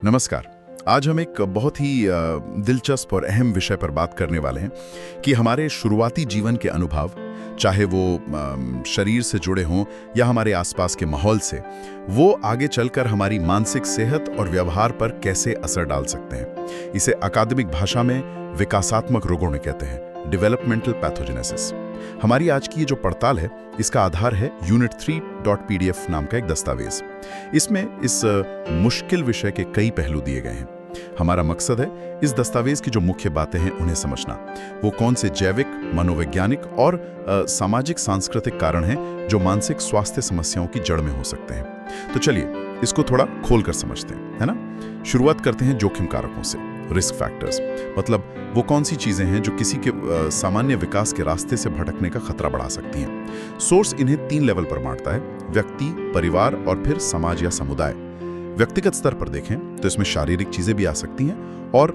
नमस्कार। आज हम एक बहुत ही दिलचस्प और अहम विषय पर बात करने वाले हैं कि हमारे शुरुआती जीवन के अनुभव, चाहे वो शरीर से जुड़े हों या हमारे आसपास के माहौल से, वो आगे चलकर हमारी मानसिक सेहत और व्यवहार पर कैसे असर डाल सकते हैं। इसे अकादमिक भाषा में विकासात्मक रोगों कहते हैं, डेवलपमेंटल पैथोजेनेसिस। हमारी आज की ये जो पड़ताल है, इसका आधार है unit3.pdf नाम का एक दस्तावेज। इसमें इस मुश्किल विषय के कई पहलू दिए गए हैं। हमारा मकसद है इस दस्तावेज की जो मुख्य बातें हैं उन्हें समझना। वो कौन से जैविक, मनोवैज्ञानिक और सामाजिक सांस्कृतिक कारण हैं जो मानसिक स्वास्थ्य समस्याओं की जड़ में हो सकते हैं। तो चलिए इसको थोड़ा खोल कर समझते हैं, है ना। शुरुआत करते हैं जोखिम कारकों से। रिस्क फैक्टर्स मतलब वो कौन सी चीजें हैं जो किसी के सामान्य विकास के रास्ते से भटकने का खतरा बढ़ा सकती हैं। सोर्स इन्हें 3 लेवल पर बांटता है: व्यक्ति, परिवार और फिर समाज या समुदाय। व्यक्तिगत स्तर पर देखें तो इसमें शारीरिक चीजें भी आ सकती हैं और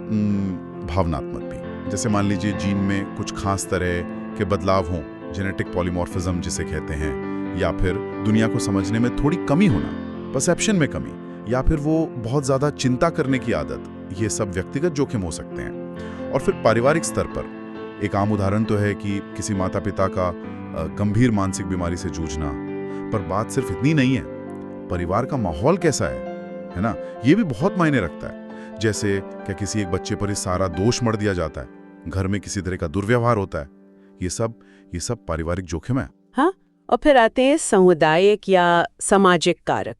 भावनात्मक भी। जैसे मान लीजिए जीन में कुछ खास तरह के बदलाव हों, जेनेटिक पॉलीमॉर्फिज्म जिसे कहते हैं, या फिर दुनिया को समझने में थोड़ी कमी होना, परसेप्शन में कमी, या फिर वो बहुत ज्यादा चिंता करने की आदत। ये सब व्यक्तिगत जोखिम हो सकते हैं। और फिर पारिवारिक स्तर पर एक आम उदाहरण तो है कि किसी माता पिता का गंभीर मानसिक बीमारी से जूझना। पर बात सिर्फ इतनी नहीं है, परिवार का माहौल कैसा है ना, ये भी बहुत मायने रखता है। जैसे क्या किसी एक बच्चे पर ही सारा दोष मढ़ दिया जाता है, घर में किसी तरह का दुर्व्यवहार होता है, ये सब पारिवारिक जोखिम है। हाँ, और फिर आते हैं सामुदायिक या सामाजिक कारक,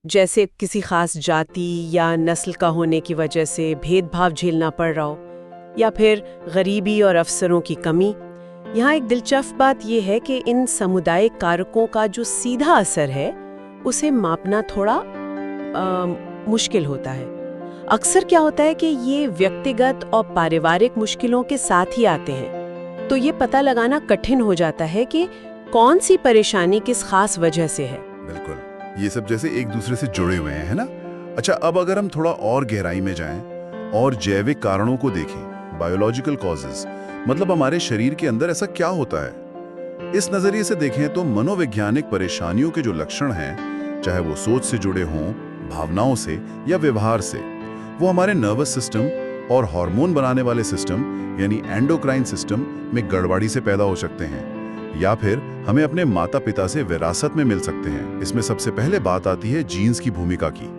जैसे किसी खास जाति या नस्ल का होने की वजह से भेदभाव झेलना पड़ रहा हो, या फिर गरीबी और अवसरों की कमी। यहाँ एक दिलचस्प बात यह है कि इन सामुदायिक कारकों का जो सीधा असर है उसे मापना थोड़ा मुश्किल होता है। अक्सर क्या होता है कि ये व्यक्तिगत और पारिवारिक मुश्किलों के साथ ही आते हैं, तो ये पता लगाना कठिन हो जाता है कि कौन सी परेशानी किस खास वजह से है। बिल्कुल, ये सब जैसे एक दूसरे से जुड़े हुए हैं, है ना। अच्छा, अब अगर हम थोड़ा और गहराई में जाएं और जैविक कारणों को देखें, बायोलॉजिकल कॉजेज, मतलब हमारे शरीर के अंदर ऐसा क्या होता है, इस नजरिए से देखें तो मनोवैज्ञानिक परेशानियों के जो लक्षण हैं, चाहे वो सोच से जुड़े हों, भावनाओं से या व्यवहार से, वो हमारे नर्वस सिस्टम और हार्मोन बनाने वाले सिस्टम यानी एंडोक्राइन सिस्टम में गड़बड़ी से पैदा हो सकते हैं, या फिर हमें अपने माता पिता से विरासत में मिल सकते हैं। इसमें सबसे पहले बात आती है जीन्स की भूमिका की,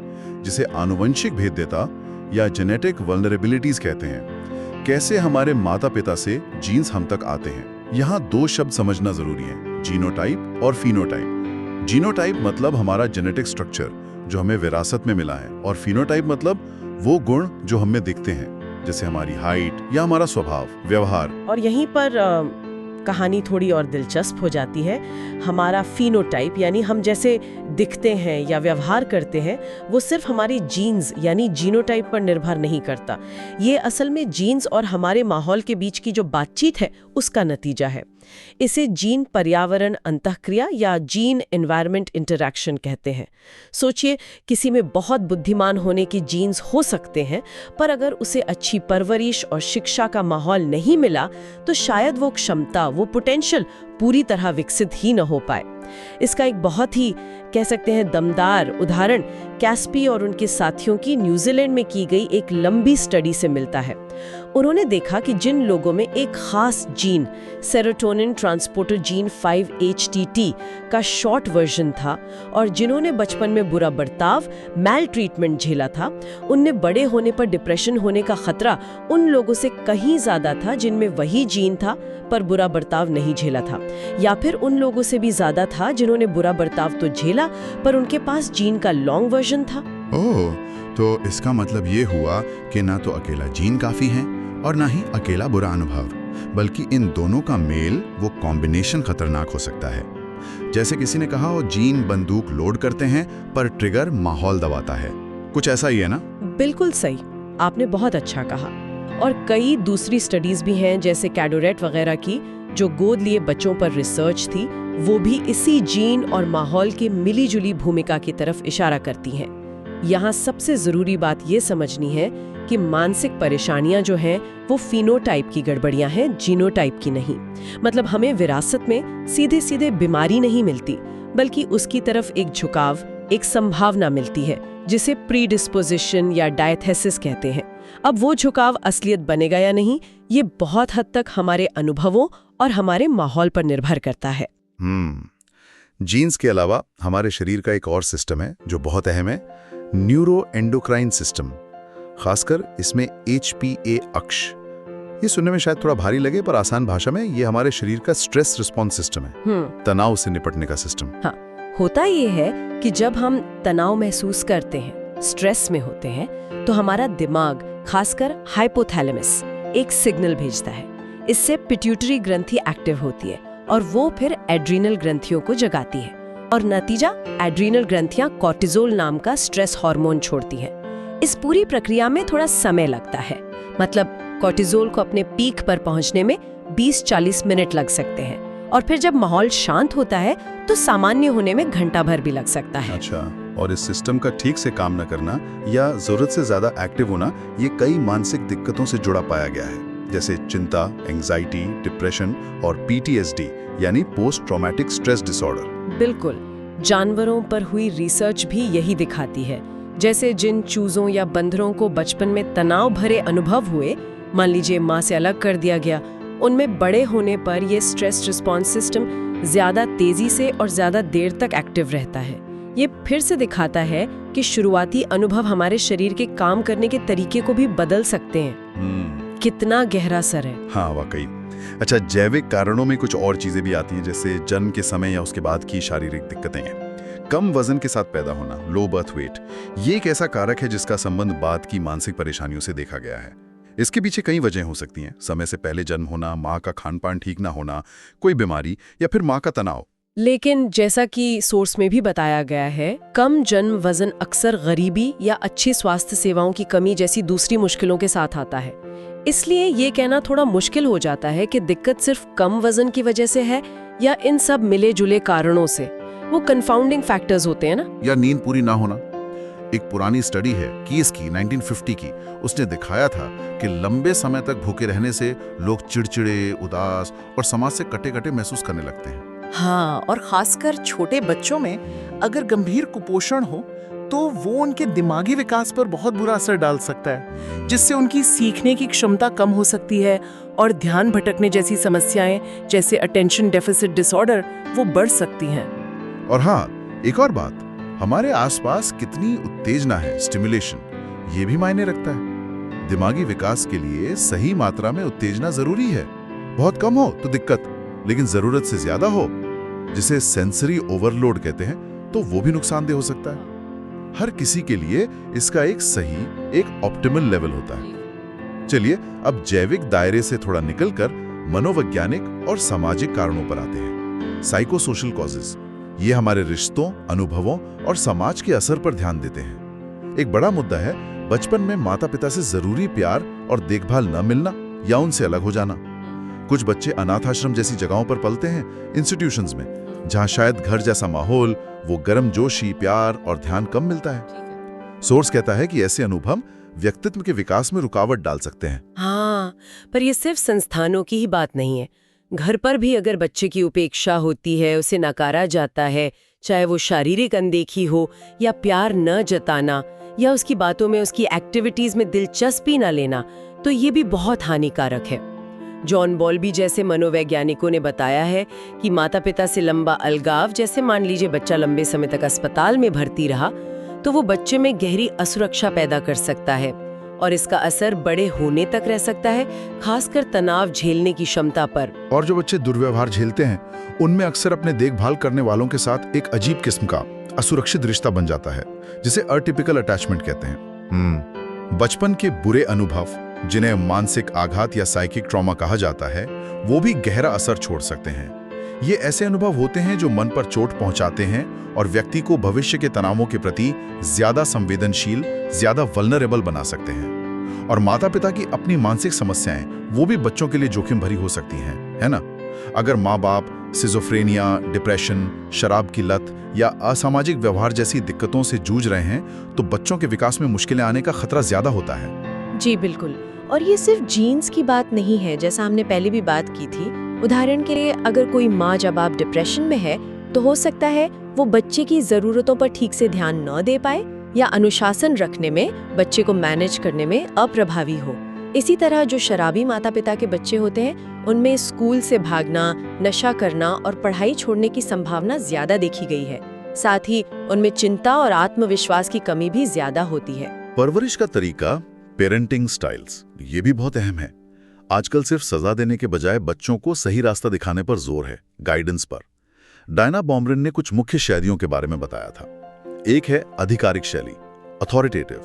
जिसे आनुवंशिक भेद्यता या जेनेटिक वल्नरेबिलिटीज कहते हैं। कैसे हमारे माता पिता से जीन्स हम तक आते हैं। यहाँ 2 शब्द समझना जरूरी है, जीनोटाइप और फिनोटाइप। जीनोटाइप मतलब हमारा जेनेटिक स्ट्रक्चर जो हमें विरासत में मिला है, और फिनोटाइप मतलब वो गुण जो हमें दिखते हैं, जैसे हमारी हाइट या हमारा स्वभाव, व्यवहार। और यहीं पर कहानी थोड़ी और दिलचस्प हो जाती है। हमारा फिनोटाइप यानी हम जैसे दिखते हैं या व्यवहार करते हैं, वो सिर्फ हमारी जीन्स यानी जीनोटाइप पर निर्भर नहीं करता। ये असल में जीन्स और हमारे माहौल के बीच की जो बातचीत है उसका नतीजा है। इसे जीन पर्यावरण अंतःक्रिया या जीन एनवायरनमेंट इंटरैक्शन कहते हैं। सोचिए, किसी में बहुत बुद्धिमान होने की जीन्स हो सकते हैं, पर अगर उसे अच्छी परवरिश और शिक्षा का माहौल नहीं मिला तो शायद वो क्षमता, वो पोटेंशियल पूरी तरह विकसित ही न हो पाए। इसका एक बहुत ही कह सकते हैं दमदार उदाहरण कैस्पी और उनके साथियों की न्यूजीलैंड में की गई एक लंबी स्टडी से मिलता है। उन्होंने देखा कि जिन लोगों में एक खास gene, serotonin transporter gene 5-HTT का शॉर्ट वर्जन था, और जिन्होंने बचपन में बुरा बर्ताव, मैल ट्रीटमेंट झेला था, उनने बड़े होने पर डिप्रेशन होने का खतरा उन लोगों से कहीं ज्यादा था जिनमें वही जीन था पर बुरा बर्ताव नहीं झेला था, या फिर उन लोगों से भी ज्यादा था जिन्होंने बुरा बर्ताव तो झेला पर उनके पास जीन का लॉन्ग वर्जन था। ओह, तो इसका मतलब ये हुआ कि ना तो अकेला जीन काफी है और ना ही अकेला बुरा अनुभव, बल्कि इन दोनों का मेल, वो कॉम्बिनेशन खतरनाक हो सकता है। जैसे किसी ने कहा, वो जीन बंदूक लोड करते हैं पर ट्रिगर माहौल दबाता है। कुछ ऐसा ही है ना। बिल्कुल सही, आपने बहुत अच्छा कहा। और कई दूसरी स्टडीज भी हैं, जैसे कैडोरेट वगैरह की, जो गोद लिए बच्चों पर रिसर्च थी, वो भी इसी जीन और माहौल की मिलीजुली भूमिका की तरफ इशारा करती हैं। यहाँ सबसे जरूरी बात ये समझनी है कि मानसिक परेशानियां जो हैं वो फिनोटाइप की गड़बड़ियां हैं, जीनोटाइप की नहीं। मतलब हमें विरासत में सीधे सीधे बीमारी नहीं मिलती, बल्कि उसकी तरफ एक झुकाव, एक संभावना मिलती है जिसे प्रीडिस्पोजिशन या डायथेसिस कहते हैं। अब वो झुकाव असलियत बनेगा या नहीं, ये बहुत हद तक हमारे अनुभवों और हमारे माहौल पर निर्भर करता है। जीन्स के अलावा हमारे शरीर का एक और सिस्टम है जो बहुत अहम है, न्यूरो एंडोक्राइन सिस्टम। खासकर इसमें HPA अक्ष। ये सुनने में शायद थोड़ा भारी लगे, पर आसान भाषा में ये हमारे शरीर का स्ट्रेस रिस्पॉन्स सिस्टम है, तनाव से निपटने का सिस्टम। हाँ, होता ये है कि जब हम तनाव महसूस करते हैं, स्ट्रेस में होते हैं, तो हमारा दिमाग, खासकर हाइपोथैलेमस, एक सिग्नल भेजता है। इससे पिट्यूटरी ग्रंथि एक्टिव होती है और वो फिर एड्रीनल ग्रंथियों को जगाती है, और नतीजा एड्रीनल ग्रंथियां कॉर्टिसोल नाम का स्ट्रेस हार्मोन छोड़ती हैं। इस पूरी प्रक्रिया में थोड़ा समय लगता है, मतलब कॉर्टिसोल को अपने पीक पर पहुंचने में 20-40 मिनट लग सकते हैं, और फिर जब माहौल शांत होता है तो सामान्य होने में घंटा भर भी लग सकता है। अच्छा, और इस सिस्टम का ठीक से काम न करना या जरूरत से ज्यादा एक्टिव होना, ये कई मानसिक दिक्कतों से जुड़ा पाया गया है, जैसे चिंता, एंजाइटी, डिप्रेशन और PTSD यानी पोस्ट ट्रॉमेटिक स्ट्रेस डिसऑर्डर। बिल्कुल, जानवरों पर हुई रिसर्च भी यही दिखाती है। जैसे जिन चूजों या बंदरों को बचपन में तनाव भरे अनुभव हुए, मान लीजिए माँ से अलग कर दिया गया, उनमें बड़े होने पर ये स्ट्रेस रिस्पॉन्स सिस्टम ज्यादा तेजी से और ज्यादा देर तक एक्टिव रहता है। ये फिर से दिखाता है कि शुरुआती अनुभव हमारे शरीर के काम करने के तरीके को भी बदल सकते हैं। कितना गहरा असर है। हाँ, वाकई। अच्छा, जैविक कारणों में कुछ और चीजें भी आती हैं, जैसे जन्म के समय या उसके बाद की शारीरिक दिक्कतें हैं। कम वजन के साथ पैदा होना, लो बर्थ वेट, ये एक ऐसा कारक है जिसका संबंध बाद की मानसिक परेशानियों से देखा गया है। इसके पीछे कई वजह हो सकती हैं, समय से पहले जन्म होना, माँ का खान पान ठीक ना होना, कोई बीमारी या फिर माँ का तनाव। लेकिन जैसा कि सोर्स में भी बताया गया है, कम जन्म वजन अक्सर गरीबी या अच्छी स्वास्थ्य सेवाओं की कमी जैसी दूसरी मुश्किलों के साथ आता है। इसलिए ये कहना थोड़ा मुश्किल हो जाता है कि दिक्कत सिर्फ कम वजन की वजह से है या इन सब मिले जुले कारणों से। वो कंफाउंडिंग फैक्टर्स होते हैं ना। या नींद पूरी ना होना। एक पुरानी स्टडी है कीस की 1950 की, उसने दिखाया था कि लंबे समय तक भूखे रहने से लोग चिड़चिड़े, उदास और समाज से कटे-कटे महसूस करने लगते हैं। हाँ, और खासकर छोटे बच्चों में अगर गंभीर कुपोषण हो तो वो उनके दिमागी विकास पर बहुत बुरा असर डाल सकता है, जिससे उनकी सीखने की क्षमता कम हो सकती है और ध्यान भटकने जैसी समस्याएं जैसे अटेंशन डेफिसिट डिसऑर्डर वो बढ़ सकती हैं। और हाँ, एक और बात, हमारे आसपास कितनी उत्तेजना है, स्टिमुलेशन, ये भी मायने रखता है। दिमागी विकास के लिए सही मात्रा में उत्तेजना जरूरी है। बहुत कम हो तो दिक्कत, लेकिन जरूरत से ज्यादा हो, जिसे सेंसरी ओवरलोड कहते हैं, तो वो भी नुकसानदेह हो सकता है। हर किसी के लिए इसका एक सही, एक ऑप्टिमल लेवल होता है। चलिए अब जैविक दायरे से थोड़ा निकलकर मनोवैज्ञानिक और सामाजिक कारणों पर आते हैं। साइकोसोशल कॉजेज, ये हमारे रिश्तों, अनुभवों और समाज के असर पर ध्यान देते हैं। एक बड़ा मुद्दा है बचपन में माता पिता से जरूरी प्यार और देखभाल न मिलना या उनसे अलग हो जाना। कुछ बच्चे अनाथ आश्रम जैसी जगहों पर पलते हैं, इंस्टीट्यूशंस में, जहां शायद घर जैसा माहौल, वो गर्मजोशी, प्यार और ध्यान कम मिलता है। सोर्स कहता है कि ऐसे अनुभव व्यक्तित्व के विकास में रुकावट डाल सकते हैं। हाँ, पर ये सिर्फ संस्थानों की ही बात नहीं है। घर पर भी अगर बच्चे की उपेक्षा होती है, उसे नकारा जाता है, चाहे वो शारीरिक अनदेखी हो या प्यार न जताना या उसकी बातों में, उसकी एक्टिविटीज में दिलचस्पी न लेना, तो ये भी बहुत हानिकारक है। जॉन बॉल्बी जैसे मनोवैज्ञानिकों ने बताया है कि माता पिता से लंबा अलगाव, जैसे मान लीजिए बच्चा लंबे समय तक अस्पताल में भर्ती रहा, तो वो बच्चे में गहरी असुरक्षा पैदा कर सकता है और इसका असर बड़े होने तक रह सकता है, खासकर तनाव झेलने की क्षमता पर। और जो बच्चे दुर्व्यवहार झेलते हैं, उनमें अक्सर अपने देखभाल करने वालों के साथ एक अजीब किस्म का असुरक्षित रिश्ता बन जाता है, जिसे अटिपिकल अटैचमेंट कहते हैं। बचपन के बुरे अनुभव, जिन्हें मानसिक आघात या साइकिक ट्रॉमा कहा जाता है, वो भी गहरा असर छोड़ सकते हैं। ये ऐसे अनुभव होते हैं जो मन पर चोट पहुंचाते हैं और व्यक्ति को भविष्य के तनावों के प्रति ज्यादा संवेदनशील, ज्यादा वल्नरेबल बना सकते हैं। और माता पिता की अपनी मानसिक समस्याएं, वो भी बच्चों के लिए जोखिम भरी हो सकती हैं, है ना? अगर माँ बाप सिजोफ्रेनिया, डिप्रेशन, शराब की लत या असामाजिक व्यवहार जैसी दिक्कतों से जूझ रहे हैं, तो बच्चों के विकास में मुश्किलें आने का खतरा ज्यादा होता है। जी बिल्कुल। और ये सिर्फ जीन्स की बात नहीं है, जैसा हमने पहले भी बात की थी। उदाहरण के लिए अगर कोई माँ या बाप डिप्रेशन में है, तो हो सकता है वो बच्चे की ज़रूरतों पर ठीक से ध्यान न दे पाए या अनुशासन रखने में, बच्चे को मैनेज करने में अप्रभावी हो। इसी तरह जो शराबी माता पिता के बच्चे होते हैं, उनमें स्कूल से भागना, नशा करना और पढ़ाई छोड़ने की संभावना ज्यादा देखी गई है। साथ ही उनमें चिंता और आत्मविश्वास की कमी भी ज्यादा होती है। परवरिश का तरीका, पेरेंटिंग स्टाइल्स, ये भी बहुत अहम है। आजकल सिर्फ सजा देने के बजाय बच्चों को सही रास्ता दिखाने पर जोर है, गाइडेंस पर। डायना बॉमरिन ने कुछ मुख्य शैलियों के बारे में बताया था। एक है आधिकारिक शैली, अथॉरिटेटिव,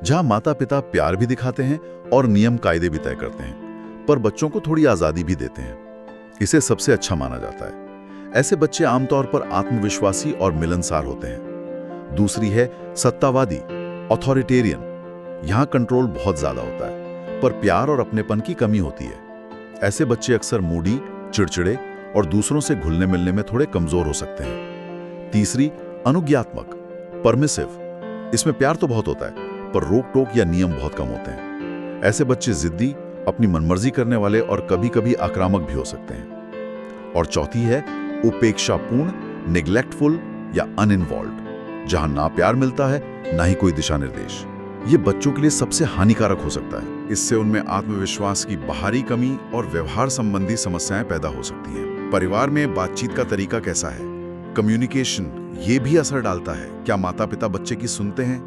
जहां माता पिता प्यार भी दिखाते हैं और नियम कायदे भी तय करते हैं, पर बच्चों को थोड़ी आजादी भी देते हैं। इसे सबसे अच्छा माना जाता है। ऐसे बच्चे आमतौर पर आत्मविश्वासी और मिलनसार होते हैं। दूसरी है सत्तावादी, अथॉरिटेरियन। यहां कंट्रोल बहुत ज्यादा होता है, पर प्यार और अपनेपन की कमी होती है। ऐसे बच्चे अक्सर मूडी, चिड़चिड़े और दूसरों से घुलने मिलने में थोड़े कमजोर हो सकते हैं। तीसरी अनुज्ञात्मक, परमिसिव। इसमें प्यार तो बहुत होता है, पर रोक टोक या नियम बहुत कम होते हैं। ऐसे बच्चे जिद्दी, अपनी मनमर्जी करने वाले और कभी-कभी आक्रामक भी हो सकते हैं। और चौथी है उपेक्षापूर्ण, निग्लेक्टफुल या अनइन्वॉल्व्ड, जहां ना प्यार मिलता है, ना ही कोई दिशा निर्देश। ये बच्चों के लिए सबसे हानिकारक हो सकता है। इससे उनमें आत्मविश्वास की बाहरी कमी और व्यवहार संबंधी समस्याएं पैदा हो सकती हैं। परिवार में बातचीत का तरीका कैसा है, कम्युनिकेशन, ये भी असर डालता है। क्या माता पिता बच्चे की सुनते हैं?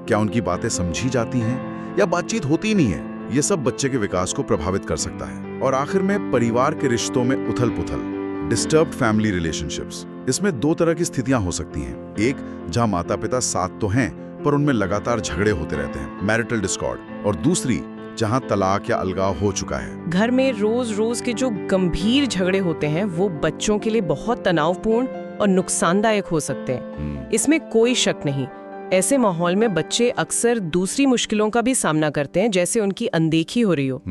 क्या उनकी बातें समझी जाती हैं या बातचीत होती नहीं है? ये सब बच्चे के विकास को प्रभावित कर सकता है। और आखिर में परिवार के रिश्तों में उथल पुथल, डिस्टर्ब्ड फैमिली रिलेशनशिप्स। इसमें दो तरह की स्थितियां हो सकती हैं। एक, जहां माता पिता साथ तो हैं, पर उनमें लगातार झगड़े होते रहते हैं, मैरिटल डिस्कॉर्ड। और दूसरी, जहां तलाक या अलगाव हो चुका है। घर में रोज रोज के जो गंभीर झगड़े होते हैं, वो बच्चों के लिए बहुत तनावपूर्ण और नुकसानदायक हो सकते हैं। इसमें कोई शक नहीं। ऐसे माहौल में बच्चे अक्सर दूसरी मुश्किलों का भी सामना करते हैं, जैसे उनकी अनदेखी हो रही हो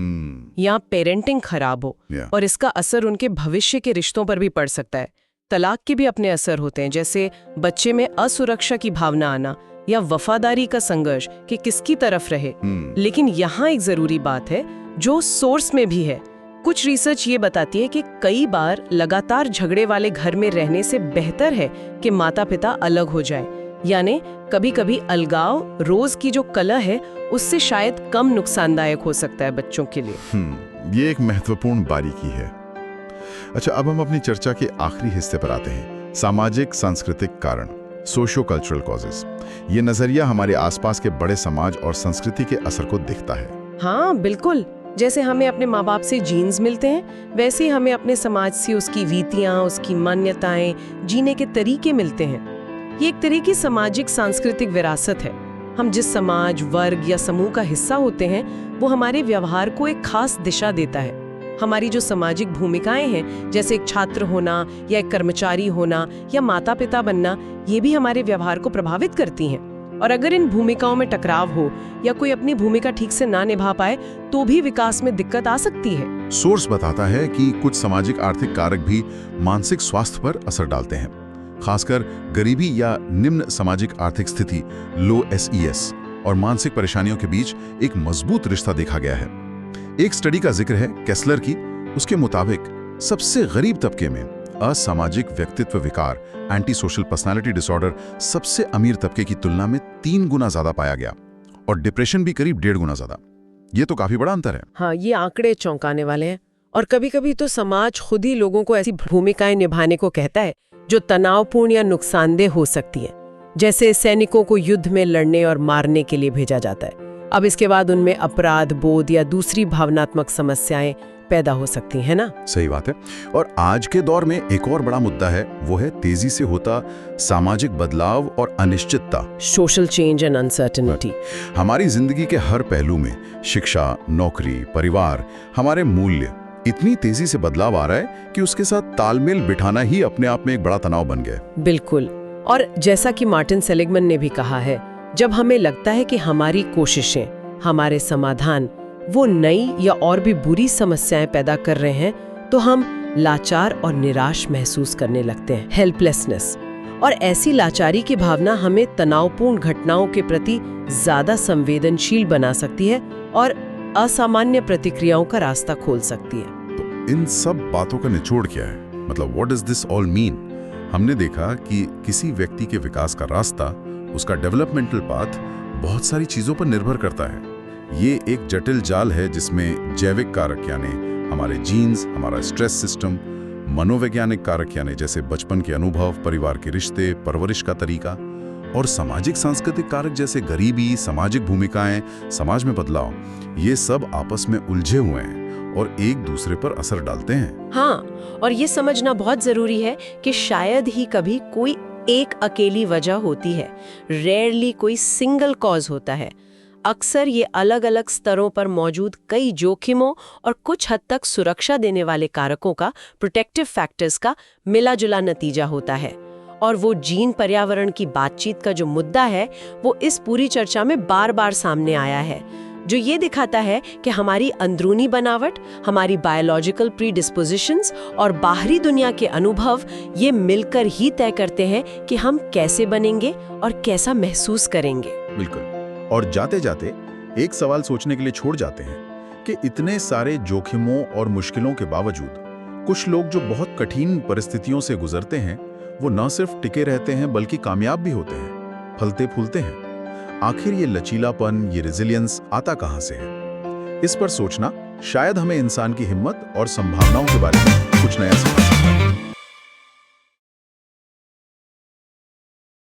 या पेरेंटिंग खराब हो, और इसका असर उनके भविष्य के रिश्तों पर भी पड़ सकता है। तलाक के भी अपने असर होते हैं, जैसे बच्चे में असुरक्षा की भावना आना या वफादारी का संघर्ष कि किसकी तरफ रहे। लेकिन यहाँ एक जरूरी बात है जो सोर्स में भी है। कुछ रिसर्च ये बताती है कि कई बार लगातार झगड़े वाले घर में रहने से बेहतर है कि माता पिता अलग हो जाए। यानी कभी-कभी अलगाव रोज की जो कलह है उससे शायद कम नुकसानदायक हो सकता है बच्चों के लिए। ये एक महत्वपूर्ण बारीकी है। अच्छा, अब हम अपनी चर्चा के आखिरी हिस्से पर आते हैं, सामाजिक सांस्कृतिक कारण, सोशियो कल्चरल कॉजेस। ये नजरिया हमारे आसपास के बड़े समाज और संस्कृति के असर को दिखता है। हाँ बिल्कुल, जैसे हमें अपने माँ बाप से जीन्स मिलते हैं, वैसे ही हमें अपने समाज से उसकी रीतियाँ, उसकी मान्यताएं, जीने के तरीके मिलते हैं। ये एक तरह की सामाजिक सांस्कृतिक विरासत है। हम जिस समाज, वर्ग या समूह का हिस्सा होते हैं, वो हमारे व्यवहार को एक खास दिशा देता है। हमारी जो सामाजिक भूमिकाएं हैं, जैसे एक छात्र होना या एक कर्मचारी होना या माता पिता बनना, ये भी हमारे व्यवहार को प्रभावित करती हैं। और अगर इन भूमिकाओं में टकराव हो या कोई अपनी भूमिका ठीक से ना निभा पाए, तो भी विकास में दिक्कत आ सकती है। सोर्स बताता है कि कुछ सामाजिक आर्थिक कारक भी मानसिक स्वास्थ्य पर असर डालते हैं। खासकर गरीबी या निम्न सामाजिक आर्थिक स्थिति, लो SES, और मानसिक परेशानियों के बीच एक मजबूत रिश्ता देखा गया है। एक स्टडी का जिक्र है केस्लर की। उसके मुताबिक सबसे गरीब तबके में असामाजिक व्यक्तित्व विकार, एंटी सोशल पर्सनालिटी डिसऑर्डर, सबसे अमीर तबके की तुलना में 3 गुना ज्यादा पाया गया, और डिप्रेशन भी करीब 1.5 गुना ज्यादा। ये तो काफी बड़ा अंतर है। हाँ, ये आंकड़े चौंकाने वाले हैं। और कभी-कभी तो समाज खुद ही लोगों को ऐसी भूमिकाएं निभाने को कहता है जो तनावपूर्ण या नुकसानदेह हो सकती है। जैसे सैनिकों को युद्ध में लड़ने और मारने के लिए भेजा जाता है। अब इसके बाद उनमें अपराध बोध या दूसरी भावनात्मक समस्याएं पैदा हो सकती है ना। सही बात है। और आज के दौर में एक और बड़ा मुद्दा है, वो है तेजी से होता सामाजिक बदलाव और अनिश्चितता, सोशल चेंज एंड अनसर्टेनिटी। हमारी जिंदगी के हर पहलू में, शिक्षा, नौकरी, परिवार, हमारे मूल्य, इतनी तेजी से बदलाव आ रहा है कि उसके साथ तालमेल बिठाना ही अपने आप में एक बड़ा तनाव बन गया है। बिल्कुल। और जैसा कि मार्टिन सेलिगमन ने भी कहा है, जब हमें लगता है कि हमारी कोशिशें, हमारे समाधान वो नई या और भी बुरी समस्याएं पैदा कर रहे हैं, तो हम लाचार और निराश महसूस करने लगते हैं, हेल्पलेसनेस। और ऐसी लाचारी की भावना हमें तनावपूर्ण घटनाओं के प्रति ज्यादा संवेदनशील बना सकती है और असामान्य प्रतिक्रियाओं का रास्ता खोल सकती है। तो इन सब बातों का निचोड़ क्या है? मतलब what does this all mean? हमने देखा कि किसी व्यक्ति के विकास का रास्ता, उसका डेवलपमेंटल पाथ बहुत सारी चीज़ों पर निर्भर करता है। ये एक जटिल जाल है जिसमें जैविक कारक यानी हमारे जीन्स, हमारा स्ट्रेस सिस्टम, मनोवैज्ञानिक कारक यानी जैसे बचपन के अनुभव, परिवार के रिश्ते, परवरिश का तरीका, और सामाजिक सांस्कृतिक कारक जैसे गरीबी, सामाजिक भूमिकाएं, समाज में बदलाव, ये सब आपस में उलझे हुए हैं और एक दूसरे पर असर डालते हैं। हाँ, और ये समझना बहुत जरूरी है कि शायद ही कभी कोई एक अकेली वजह होती है। रेयरली कोई सिंगल कॉज होता है। अक्सर ये अलग अलग स्तरों पर मौजूद कई जोखिमों और कुछ हद तक सुरक्षा देने वाले कारकों का, प्रोटेक्टिव फैक्टर्स का मिला जुला नतीजा होता है। और वो जीन पर्यावरण की बातचीत का जो मुद्दा है, वो इस पूरी चर्चा में बार बार सामने आया है, जो ये दिखाता है कि हमारी अंदरूनी बनावट, हमारी बायोलॉजिकल प्रीडिस्पोजिशंस और बाहरी दुनिया के अनुभव ये मिलकर ही तय करते हैं कि हम कैसे बनेंगे और कैसा महसूस करेंगे। बिल्कुल। और जाते जाते एक सवाल सोचने के लिए छोड़ जाते हैं कि इतने सारे जोखिमों और मुश्किलों के बावजूद कुछ लोग जो बहुत कठिन परिस्थितियों से गुजरते हैं, वो न सिर्फ टिके रहते हैं बल्कि कामयाब भी होते हैं, फलते फूलते हैं। आखिर ये लचीलापन, ये रेजिलियंस आता कहाँ से है? इस पर सोचना शायद हमें इंसान की हिम्मत और संभावनाओं के बारे में कुछ नया सिखा सकता है।